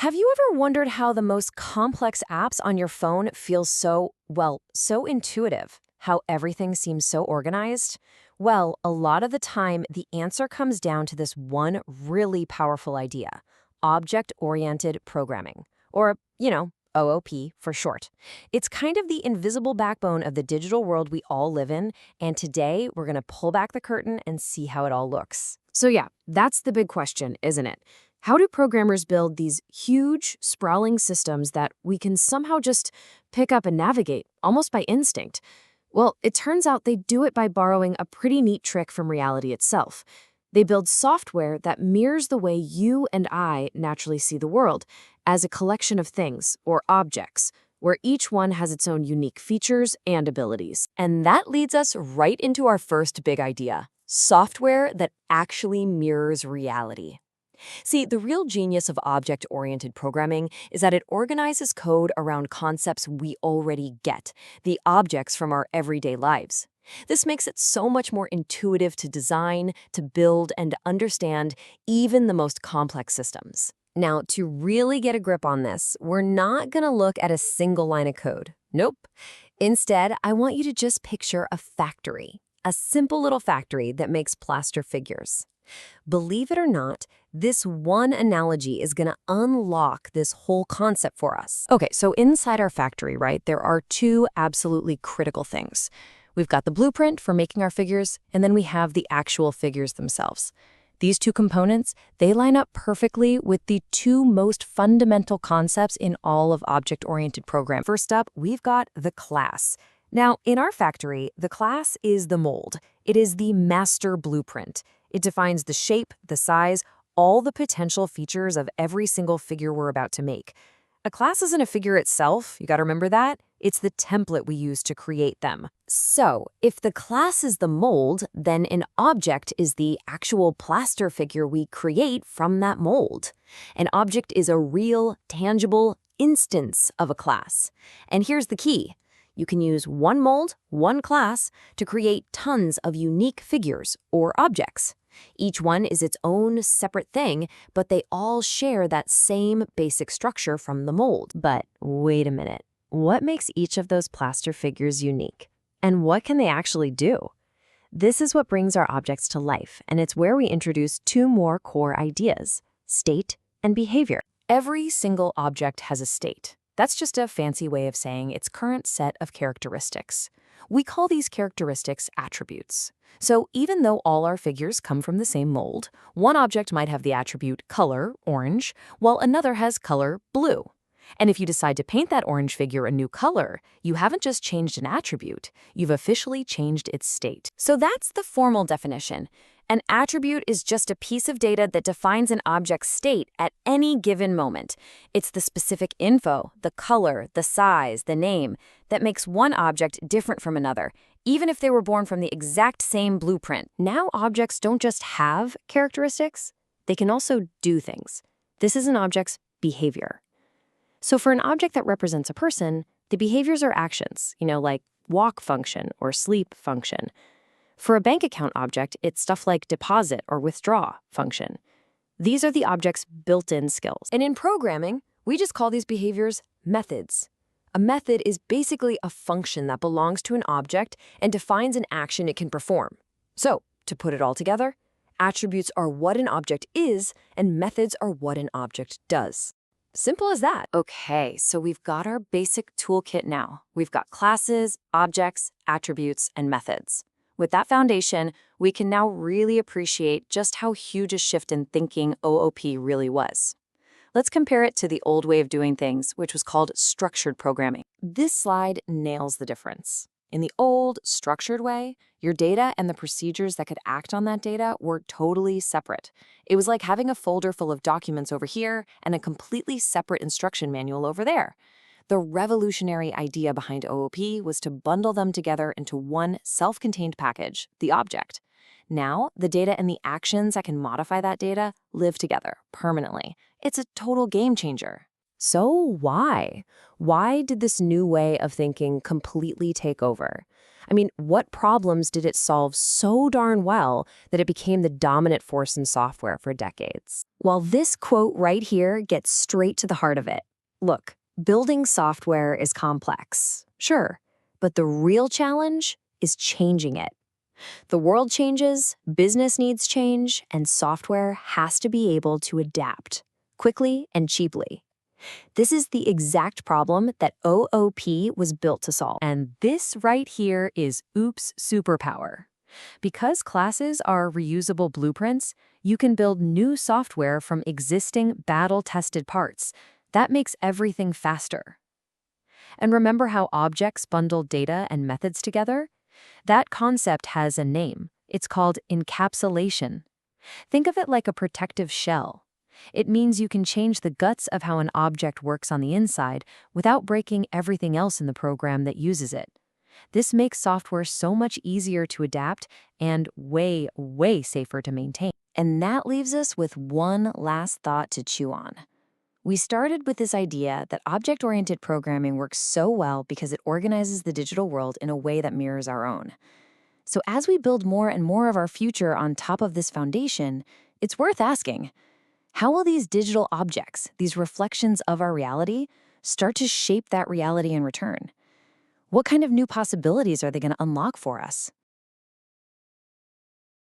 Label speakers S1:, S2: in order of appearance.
S1: Have you ever wondered how the most complex apps on your phone feel so intuitive? How everything seems so organized? Well, a lot of the time, the answer comes down to this one really powerful idea: object-oriented programming, or, OOP for short. It's kind of the invisible backbone of the digital world we all live in, and today we're going to pull back the curtain and see how it all looks. So yeah, that's the big question, isn't it? How do programmers build these huge, sprawling systems that we can somehow just pick up and navigate, almost by instinct? Well, it turns out they do it by borrowing a pretty neat trick from reality itself. They build software that mirrors the way you and I naturally see the world, as a collection of things, or objects, where each one has its own unique features and abilities. And that leads us right into our first big idea: software that actually mirrors reality. See, the real genius of object-oriented programming is that it organizes code around concepts we already get, the objects from our everyday lives. This makes it so much more intuitive to design, to build, and understand even the most complex systems. Now, to really get a grip on this, we're not going to look at a single line of code. Nope. Instead, I want you to just picture a factory, a simple little factory that makes plaster figures. Believe it or not, this one analogy is going to unlock this whole concept for us. Okay, so inside our factory, right, there are two absolutely critical things. We've got the blueprint for making our figures, and then we have the actual figures themselves. These two components, they line up perfectly with the two most fundamental concepts in all of object-oriented programming. First up, we've got the class. Now, in our factory, the class is the mold. It is the master blueprint. It defines the shape, the size, all the potential features of every single figure we're about to make. A class isn't a figure itself, you gotta remember that. It's the template we use to create them. So, if the class is the mold, then an object is the actual plaster figure we create from that mold. An object is a real, tangible instance of a class. And here's the key: you can use one mold, one class, to create tons of unique figures or objects. Each one is its own separate thing, but they all share that same basic structure from the mold. But wait a minute, what makes each of those plaster figures unique? And what can they actually do? This is what brings our objects to life, and it's where we introduce two more core ideas: state and behavior. Every single object has a state. That's just a fancy way of saying its current set of characteristics. We call these characteristics attributes. So even though all our figures come from the same mold, one object might have the attribute color, orange, while another has color, blue. And if you decide to paint that orange figure a new color, you haven't just changed an attribute, you've officially changed its state. So that's the formal definition. An attribute is just a piece of data that defines an object's state at any given moment. It's the specific info, the color, the size, the name, that makes one object different from another, even if they were born from the exact same blueprint. Now objects don't just have characteristics, they can also do things. This is an object's behavior. So for an object that represents a person, the behaviors are actions, like walk function or sleep function. For a bank account object, it's stuff like deposit or withdraw function. These are the object's built-in skills. And in programming, we just call these behaviors methods. A method is basically a function that belongs to an object and defines an action it can perform. So, to put it all together, attributes are what an object is, and methods are what an object does. Simple as that. Okay, so we've got our basic toolkit now. We've got classes, objects, attributes, and methods. With that foundation, we can now really appreciate just how huge a shift in thinking OOP really was. Let's compare it to the old way of doing things, which was called structured programming. This slide nails the difference. In the old, structured way, your data and the procedures that could act on that data were totally separate. It was like having a folder full of documents over here and a completely separate instruction manual over there. The revolutionary idea behind OOP was to bundle them together into one self-contained package, the object. Now, the data and the actions that can modify that data live together permanently. It's a total game changer. So why? Why did this new way of thinking completely take over? I mean, what problems did it solve so darn well that it became the dominant force in software for decades? Well, this quote right here gets straight to the heart of it. Look, building software is complex, sure, but the real challenge is changing it. The world changes, business needs change, and software has to be able to adapt quickly and cheaply. This is the exact problem that OOP was built to solve. And this right here is OOP's superpower. Because classes are reusable blueprints, you can build new software from existing battle-tested parts. That makes everything faster. And remember how objects bundle data and methods together? That concept has a name. It's called encapsulation. Think of it like a protective shell. It means you can change the guts of how an object works on the inside without breaking everything else in the program that uses it. This makes software so much easier to adapt and way, way safer to maintain. And that leaves us with one last thought to chew on. We started with this idea that object-oriented programming works so well because it organizes the digital world in a way that mirrors our own. So as we build more and more of our future on top of this foundation, it's worth asking, how will these digital objects, these reflections of our reality, start to shape that reality in return? What kind of new possibilities are they going to unlock for us?